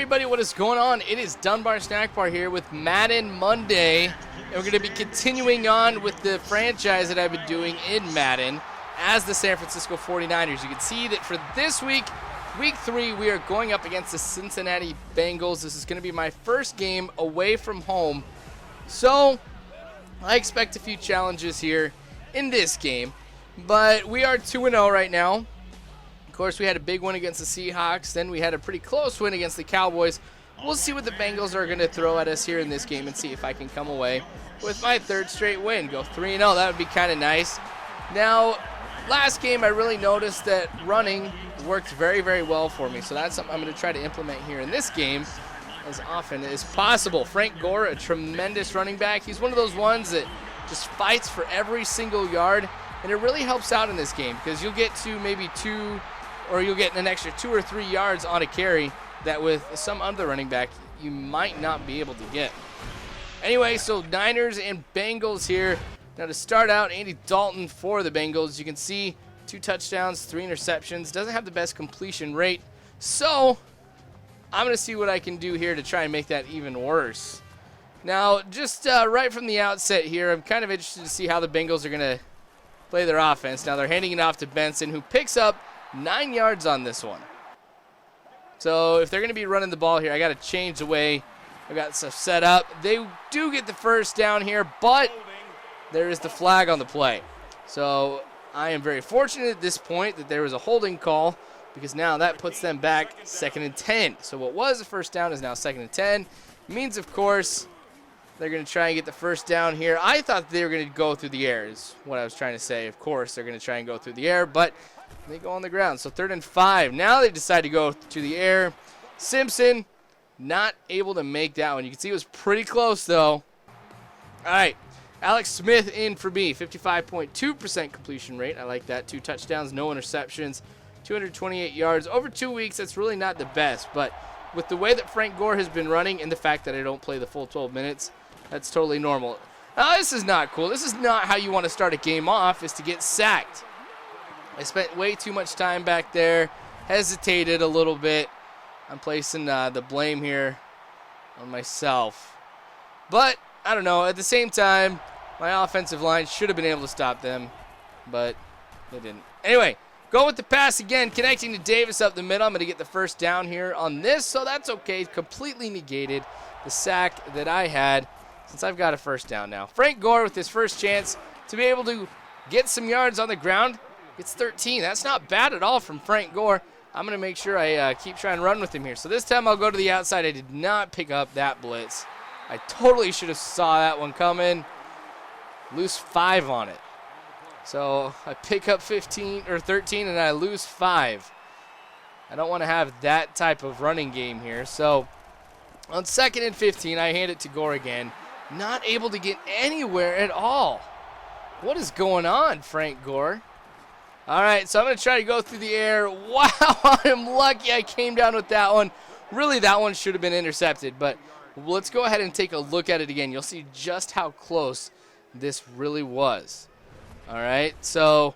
everybody, what is going on? It is Dunbar Snack Bar here with Madden Monday, and we're going to be continuing on with the franchise that I've been doing in Madden as the San Francisco 49ers. You can see that for this week, week 3, we are going up against the Cincinnati Bengals. This is going to be my first game away from home, so I expect a few challenges here in this game, but we are 2-0 right now. Of course, we had a big win against the Seahawks. Then we had a pretty close win against the Cowboys. We'll see what the Bengals are going to throw at us here in this game and see if I can come away with my third straight win. Go 3-0. That would be kind of nice. Now, last game I really noticed that running worked very, very well for me. So that's something I'm going to try to implement here in this game as often as possible. Frank Gore, a tremendous running back. He's one of those ones that just fights for every single yard. And it really helps out in this game because you'll get to maybe you'll get an extra 2 or 3 yards on a carry that with some other running back you might not be able to get. Anyway, so Niners and Bengals here. Now to start out, Andy Dalton for the Bengals. You can see 2 touchdowns, 3 interceptions. Doesn't have the best completion rate. So I'm going to see what I can do here to try and make that even worse. Now, just right from the outset here, I'm kind of interested to see how the Bengals are going to play their offense. Now they're handing it off to Benson, who picks up 9 yards on this one. So if they're going to be running the ball here, I got to change the way I got stuff set up. They do get the first down here, but there is the flag on the play. So I am very fortunate at this point that there was a holding call because now that puts them back 2nd and 10. So what was a first down is now 2nd and 10. It means, of course, they're going to try and get the first down here. I thought they were going to go through the air is what I was trying to say. Of course, they're going to try and go through the air, but they go on the ground. So 3rd and 5. Now they decide to go to the air. Simpson not able to make that one. You can see it was pretty close, though. All right. Alex Smith in for me. 55.2% completion rate. I like that. 2 touchdowns, no interceptions, 228 yards. Over 2 weeks, that's really not the best. But with the way that Frank Gore has been running and the fact that I don't play the full 12 minutes, that's totally normal. Now, this is not cool. This is not how you want to start a game off, is to get sacked. I spent way too much time back there, hesitated a little bit. I'm placing the blame here on myself. But, I don't know, at the same time, my offensive line should have been able to stop them, but they didn't. Anyway, go with the pass again, connecting to Davis up the middle. I'm going to get the first down here on this, so that's okay. Completely negated the sack that I had since I've got a first down now. Frank Gore with his first chance to be able to get some yards on the ground. It's 13. That's not bad at all from Frank Gore. I'm going to make sure I keep trying to run with him here. So this time I'll go to the outside. I did not pick up that blitz. I totally should have saw that one coming. Lose 5 on it. So I pick up 15 or 13 and I lose 5. I don't want to have that type of running game here. So on 2nd and 15, I hand it to Gore again. Not able to get anywhere at all. What is going on, Frank Gore? All right, so I'm going to try to go through the air. Wow, I'm lucky I came down with that one. Really, that one should have been intercepted, but let's go ahead and take a look at it again. You'll see just how close this really was. All right, so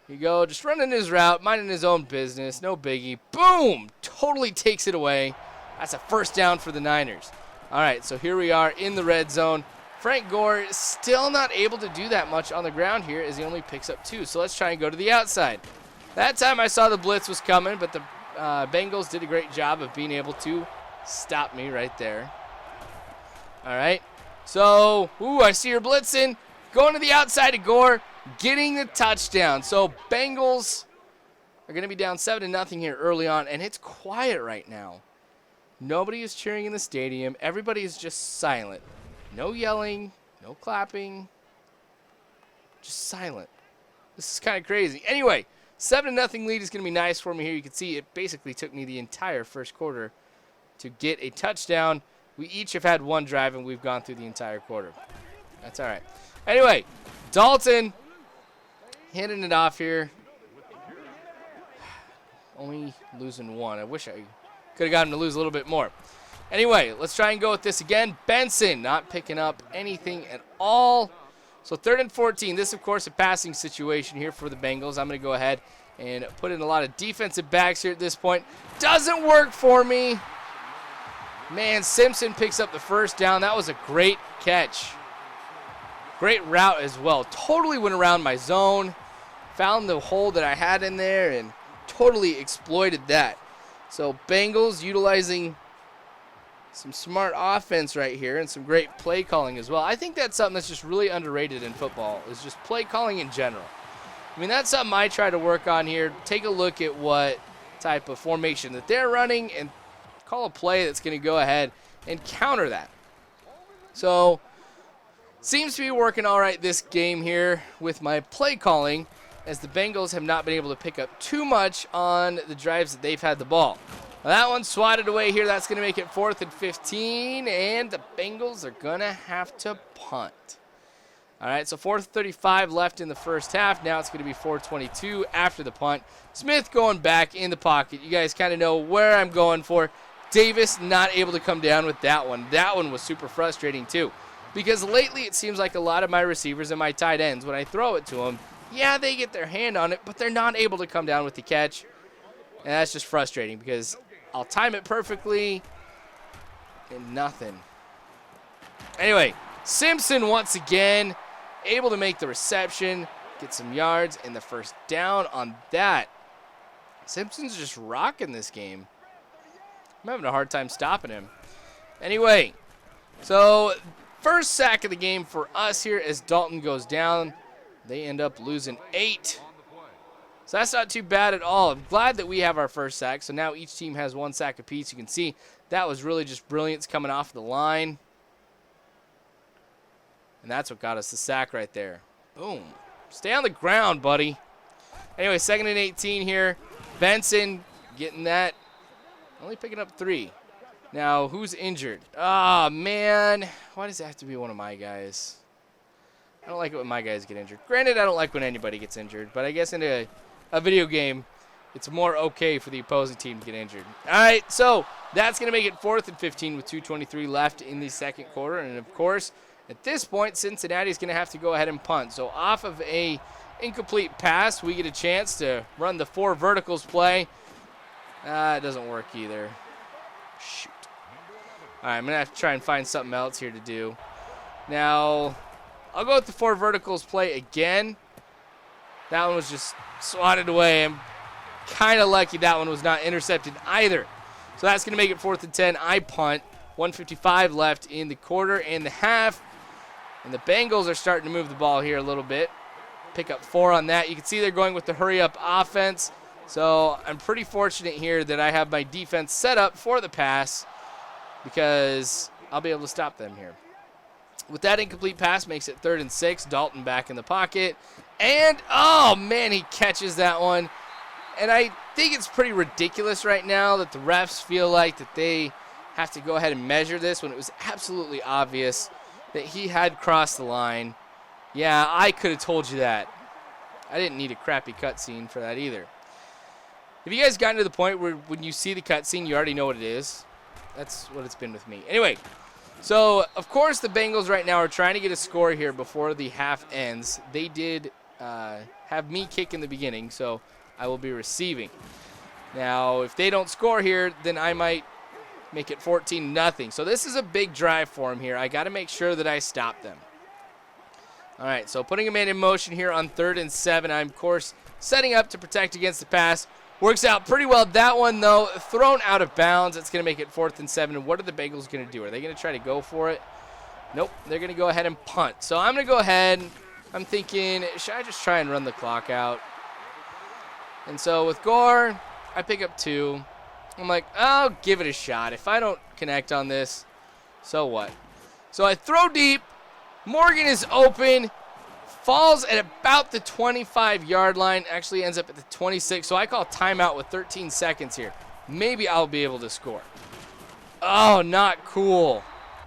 here you go, just running his route, minding his own business, no biggie. Boom, totally takes it away. That's a first down for the Niners. All right, so here we are in the red zone. Frank Gore is still not able to do that much on the ground here as he only picks up 2. So let's try and go to the outside. That time I saw the blitz was coming, but the Bengals did a great job of being able to stop me right there. All right. So, I see her blitzing. Going to the outside of Gore, getting the touchdown. So Bengals are going to be down 7-0 here early on, and it's quiet right now. Nobody is cheering in the stadium. Everybody is just silent. No yelling, no clapping, just silent. This is kind of crazy. Anyway, 7-0 lead is going to be nice for me here. You can see it basically took me the entire first quarter to get a touchdown. We each have had 1 drive, and we've gone through the entire quarter. That's all right. Anyway, Dalton handing it off here. Only losing 1. I wish I could have got him to lose a little bit more. Anyway, let's try and go with this again. Benson not picking up anything at all. So 3rd and 14. This, of course, a passing situation here for the Bengals. I'm going to go ahead and put in a lot of defensive backs here at this point. Doesn't work for me. Man, Simpson picks up the first down. That was a great catch. Great route as well. Totally went around my zone. Found the hole that I had in there and totally exploited that. So Bengals utilizing some smart offense right here and some great play calling as well. I think that's something that's just really underrated in football, is just play calling in general. I mean, that's something I try to work on here. Take a look at what type of formation that they're running and call a play that's going to go ahead and counter that. So, seems to be working all right this game here with my play calling, as the Bengals have not been able to pick up too much on the drives that they've had the ball. Now that one swatted away here. That's going to make it 4th and 15, and the Bengals are going to have to punt. All right, so 4:35 left in the first half. Now it's going to be 4:22 after the punt. Smith going back in the pocket. You guys kind of know where I'm going for. Davis not able to come down with that one. That one was super frustrating too, because lately it seems like a lot of my receivers and my tight ends, when I throw it to them, yeah, they get their hand on it, but they're not able to come down with the catch. And that's just frustrating because I'll time it perfectly and nothing. Anyway, Simpson once again able to make the reception, get some yards, and the first down on that. Simpson's just rocking this game. I'm having a hard time stopping him. Anyway, so first sack of the game for us here as Dalton goes down. They end up losing 8. So that's not too bad at all. I'm glad that we have our first sack. So now each team has 1 sack apiece. You can see that was really just brilliance coming off the line. And that's what got us the sack right there. Boom. Stay on the ground, buddy. Anyway, 2nd and 18 here. Benson getting that. Only picking up 3. Now, who's injured? Oh, man. Why does it have to be one of my guys? I don't like it when my guys get injured. Granted, I don't like when anybody gets injured, but I guess in a video game, it's more okay for the opposing team to get injured. All right, so that's going to make it 4th and 15 with 2:23 left in the second quarter. And, of course, at this point, Cincinnati is going to have to go ahead and punt. So off of a incomplete pass, we get a chance to run the 4 verticals play. It doesn't work either. Shoot. All right, I'm going to have to try and find something else here to do. Now, I'll go with the 4 verticals play again. That one was just swatted away. I'm kind of lucky that one was not intercepted either. So that's going to make it 4th and 10. I punt. 1:55 left in the quarter and the half. And the Bengals are starting to move the ball here a little bit. Pick up 4 on that. You can see they're going with the hurry-up offense. So I'm pretty fortunate here that I have my defense set up for the pass, because I'll be able to stop them here. With that incomplete pass, makes it 3rd and 6. Dalton back in the pocket. And, oh, man, he catches that one. And I think it's pretty ridiculous right now that the refs feel like that they have to go ahead and measure this when it was absolutely obvious that he had crossed the line. Yeah, I could have told you that. I didn't need a crappy cutscene for that either. Have you guys gotten to the point where when you see the cutscene, you already know what it is? That's what it's been with me. Anyway, so, of course, the Bengals right now are trying to get a score here before the half ends. They did have me kick in the beginning, so I will be receiving. Now, if they don't score here, then I might make it 14-0. So this is a big drive for them here. I got to make sure that I stop them. All right, so putting a man in motion here on 3rd and 7. I'm, of course, setting up to protect against the pass. Works out pretty well. That one, though, thrown out of bounds. It's going to make it 4th and 7. And what are the Bengals going to do? Are they going to try to go for it? Nope. They're going to go ahead and punt. So I'm going to go ahead. I'm thinking, should I just try and run the clock out? And so with Gore, I pick up 2. I'm like, I'll give it a shot. If I don't connect on this, so what? So I throw deep. Morgan is open. Falls at about the 25-yard line. Actually ends up at the 26. So I call timeout with 13 seconds here. Maybe I'll be able to score. Oh, not cool.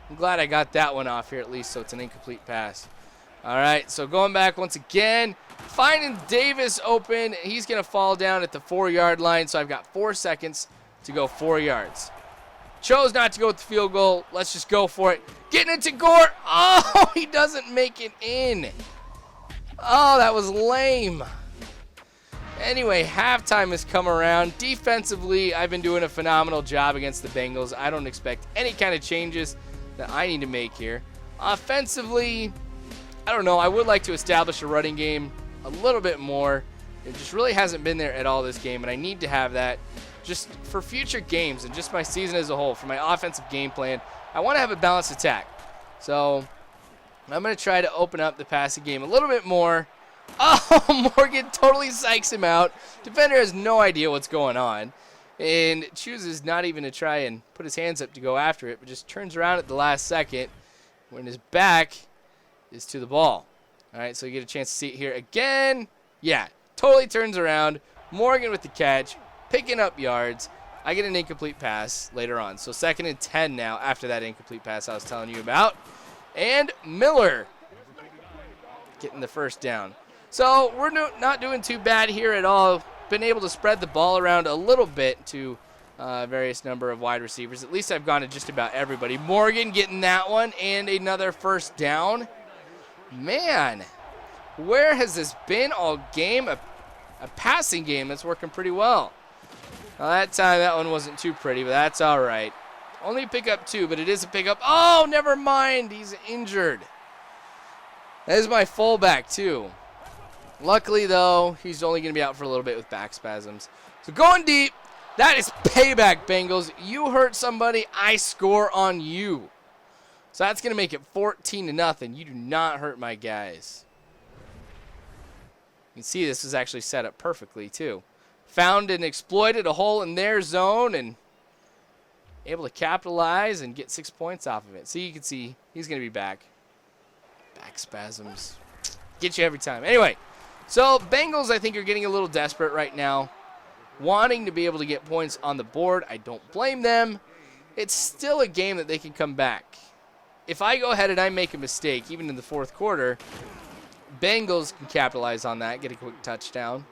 I'm glad I got that one off here at least, so it's an incomplete pass. All right, so going back once again. Finding Davis open. He's going to fall down at the 4-yard line. So I've got 4 seconds to go 4 yards. Chose not to go with the field goal. Let's just go for it. Getting it to Gore. Oh, he doesn't make it in. Oh, that was lame. Anyway, halftime has come around. Defensively, I've been doing a phenomenal job against the Bengals. I don't expect any kind of changes that I need to make here. Offensively, I don't know. I would like to establish a running game a little bit more. It just really hasn't been there at all this game, and I need to have that just for future games and just my season as a whole. For my offensive game plan, I want to have a balanced attack. So I'm going to try to open up the passing game a little bit more. Oh, Morgan totally psychs him out. Defender has no idea what's going on and chooses not even to try and put his hands up to go after it, but just turns around at the last second when his back is to the ball. All right, so you get a chance to see it here again. Yeah, totally turns around. Morgan with the catch, picking up yards. I get an incomplete pass later on. So 2nd and 10 now after that incomplete pass I was telling you about. And Miller getting the first down. So we're not doing too bad here at all. Been able to spread the ball around a little bit to various number of wide receivers. At least I've gone to just about everybody. Morgan getting that one and another first down. Man, where has this been all game? A passing game that's working pretty well. Well, that time that one wasn't too pretty, but that's all right. Only pick up 2, but it is a pickup. Oh, never mind. He's injured. That is my fullback, too. Luckily, though, he's only going to be out for a little bit with back spasms. So going deep. That is payback, Bengals. You hurt somebody, I score on you. So that's going to make it 14-0. You do not hurt my guys. You can see this was actually set up perfectly, too. Found and exploited a hole in their zone and able to capitalize and get 6 points off of it. So you can see he's going to be back. Back spasms. Get you every time. Anyway, so Bengals, I think, are getting a little desperate right now. Wanting to be able to get points on the board. I don't blame them. It's still a game that they can come back. If I go ahead and I make a mistake, even in the 4th quarter, Bengals can capitalize on that, get a quick touchdown.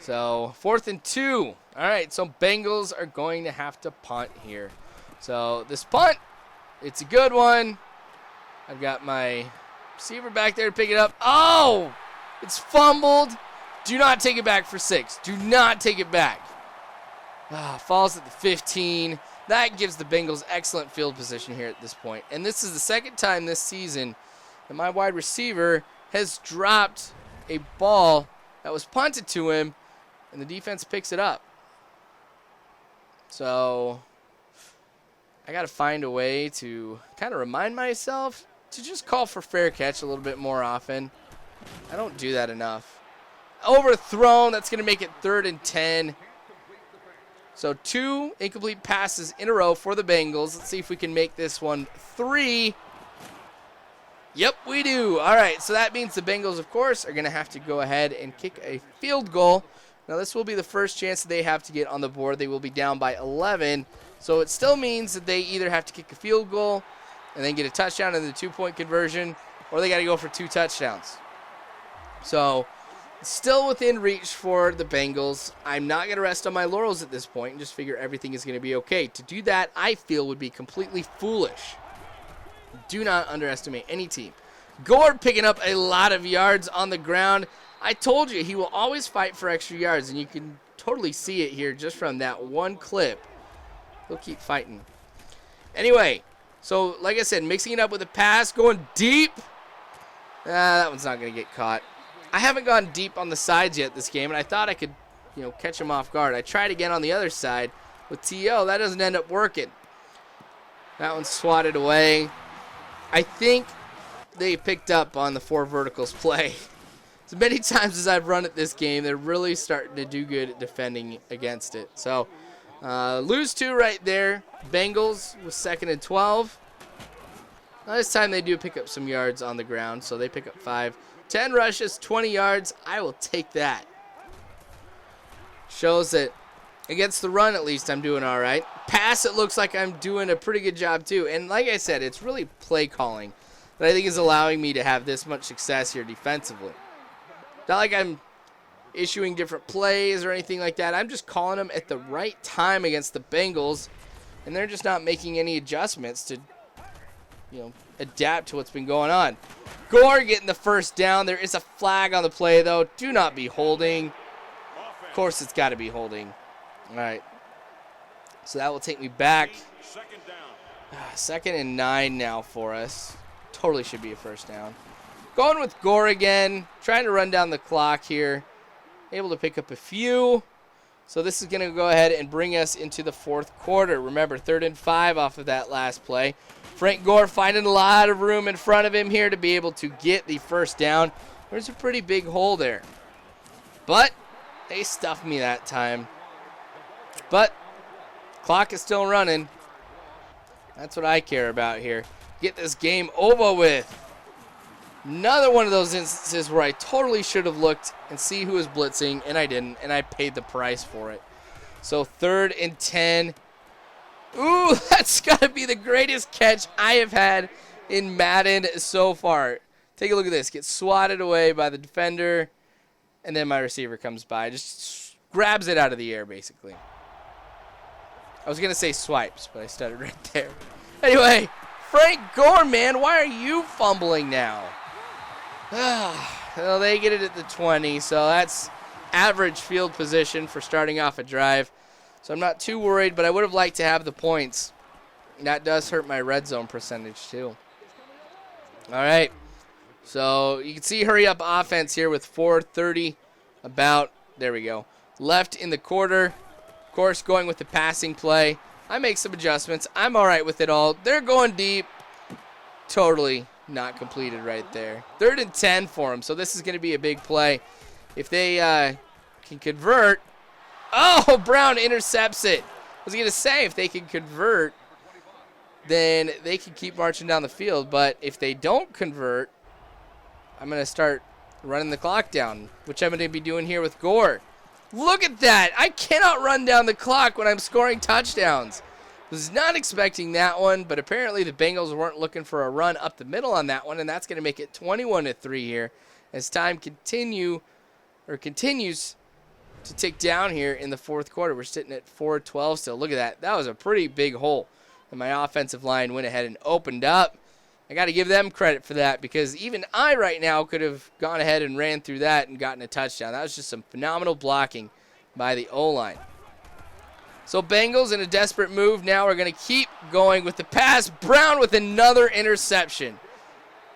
So 4th and 2. All right, so Bengals are going to have to punt here. So this punt, it's a good one. I've got my receiver back there to pick it up. Oh, it's fumbled. Do not take it back for 6. Do not take it back. Falls at the 15. That gives the Bengals excellent field position here at this point. And this is the 2nd time this season that my wide receiver has dropped a ball that was punted to him, and the defense picks it up. So I got to find a way to kind of remind myself to just call for fair catch a little bit more often. I don't do that enough. Overthrown. That's going to make it 3rd and 10. So 2 incomplete passes in a row for the Bengals. Let's see if we can make this one 3. Yep, we do. All right, so that means the Bengals, of course, are going to have to go ahead and kick a field goal. Now, this will be the first chance that they have to get on the board. They will be down by 11. So it still means that they either have to kick a field goal and then get a touchdown in the 2-point conversion, or they got to go for 2 touchdowns. So still within reach for the Bengals. I'm not going to rest on my laurels at this point and just figure everything is going to be okay. To do that, I feel, would be completely foolish. Do not underestimate any team. Gord picking up a lot of yards on the ground. I told you, he will always fight for extra yards, and you can totally see it here just from that one clip. He'll keep fighting. Anyway, so like I said, mixing it up with a pass, going deep. That one's not going to get caught. I haven't gone deep on the sides yet this game, and I thought I could, catch him off guard. I tried again on the other side with T.O. That doesn't end up working. That one's swatted away. I think they picked up on the 4 verticals play. As many times as I've run at this game, they're really starting to do good at defending against it. So, lose 2 right there. Bengals with 2nd and 12. Now, this time they do pick up some yards on the ground, so they pick up 5. 10 rushes, 20 yards. I will take that. Shows that against the run, at least, I'm doing all right. Pass, it looks like I'm doing a pretty good job, too. And like I said, it's really play calling that I think is allowing me to have this much success here defensively. Not like I'm issuing different plays or anything like that. I'm just calling them at the right time against the Bengals, and they're just not making any adjustments to adapt to what's been going on. Gore getting the first down. There is a flag on the play, though. Do not be holding. Of course, it's got to be holding. All right. So that will take me back. 2nd and 9 now for us. Totally should be a first down. Going with Gore again. Trying to run down the clock here. Able to pick up a few. So this is going to go ahead and bring us into the 4th quarter. Remember, 3rd and 5 off of that last play. Frank Gore finding a lot of room in front of him here to be able to get the first down. There's a pretty big hole there. But they stuffed me that time. But clock is still running. That's what I care about here. Get this game over with. Another one of those instances where I totally should have looked and see who was blitzing, and I didn't, and I paid the price for it. So 3rd and 10. Ooh, that's got to be the greatest catch I have had in Madden so far. Take a look at this. Get swatted away by the defender, and then my receiver comes by. Just grabs it out of the air, basically. I was going to say swipes, but I stuttered right there. Anyway, Frank Gore, man, why are you fumbling now? Well, they get it at the 20, so that's average field position for starting off a drive. So I'm not too worried, but I would have liked to have the points. That does hurt my red zone percentage, too. All right. So you can see hurry up offense here with 4:30 about, there we go, left in the quarter. Of course, going with the passing play. I make some adjustments. I'm all right with it all. They're going deep. Totally not completed right there. 3rd and 10 for them, so this is going to be a big play. If they can convert. Oh, Brown intercepts it. I was going to say, if they can convert, then they can keep marching down the field. But if they don't convert, I'm going to start running the clock down, which I'm going to be doing here with Gore. Look at that. I cannot run down the clock when I'm scoring touchdowns. Was not expecting that one, but apparently the Bengals weren't looking for a run up the middle on that one, and that's going to make it 21-3 here as time continues to tick down here in the 4th quarter. We're sitting at 4:12 still. Look at that. That was a pretty big hole, and my offensive line went ahead and opened up. I got to give them credit for that because even I right now could have gone ahead and ran through that and gotten a touchdown. That was just some phenomenal blocking by the O-line. So Bengals in a desperate move now are going to keep going with the pass. Brown with another interception.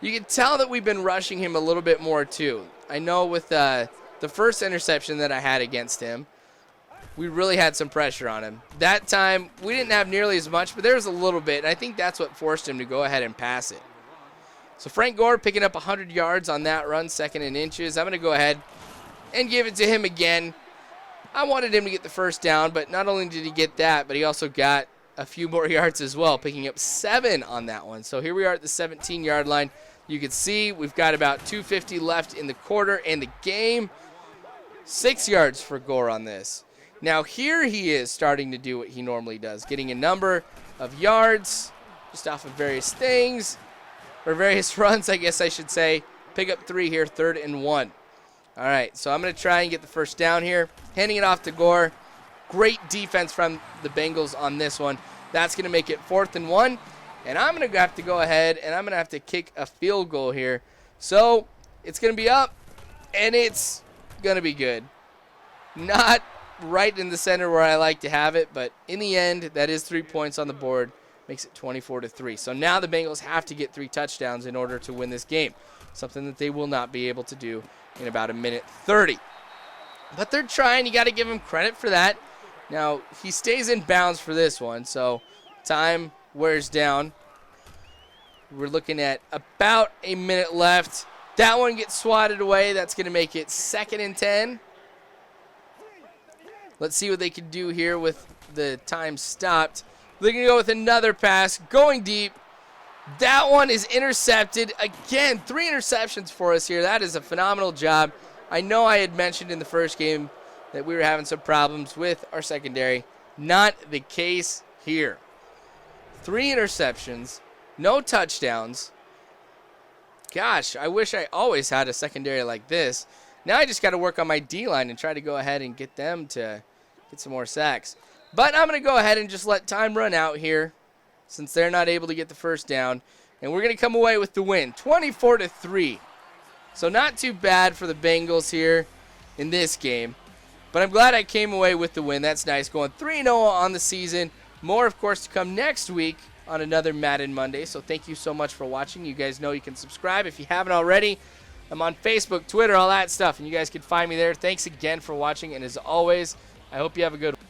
You can tell that we've been rushing him a little bit more too. I know with the first interception that I had against him, we really had some pressure on him. That time, we didn't have nearly as much, but there was a little bit, and I think that's what forced him to go ahead and pass it. So Frank Gore picking up 100 yards on that run, 2nd and inches. I'm going to go ahead and give it to him again. I wanted him to get the first down, but not only did he get that, but he also got a few more yards as well, picking up 7 on that one. So here we are at the 17-yard line. You can see we've got about 2:50 left in the quarter and the game. 6 yards for Gore on this. Now here he is starting to do what he normally does, getting a number of yards just off of various things, or various runs, I guess I should say. Pick up 3 here, 3rd and 1. All right, so I'm going to try and get the first down here. Handing it off to Gore. Great defense from the Bengals on this one. That's going to make it 4th and 1. And I'm going to have to go ahead, and I'm going to have to kick a field goal here. So it's going to be up, and it's going to be good. Not right in the center where I like to have it, but in the end, that is 3 points on the board. Makes it 24-3. So now the Bengals have to get 3 touchdowns in order to win this game, something that they will not be able to do in about 1:30. But they're trying. You got to give them credit for that. Now, he stays in bounds for this one, so time wears down. We're looking at about a minute left. That one gets swatted away. That's going to make it 2nd and 10. Let's see what they can do here with the time stopped. They're going to go with another pass, going deep. That one is intercepted. Again, 3 interceptions for us here. That is a phenomenal job. I know I had mentioned in the first game that we were having some problems with our secondary. Not the case here. 3 interceptions, no touchdowns. Gosh, I wish I always had a secondary like this. Now I just got to work on my D-line and try to go ahead and get them to get some more sacks. But I'm going to go ahead and just let time run out here since they're not able to get the first down. and we're going to come away with the win, 24-3. So not too bad for the Bengals here in this game. But I'm glad I came away with the win. That's nice. Going 3-0 on the season. More, of course, to come next week on another Madden Monday. So thank you so much for watching. You guys know you can subscribe if you haven't already. I'm on Facebook, Twitter, all that stuff, and you guys can find me there. Thanks again for watching, and as always, I hope you have a good one.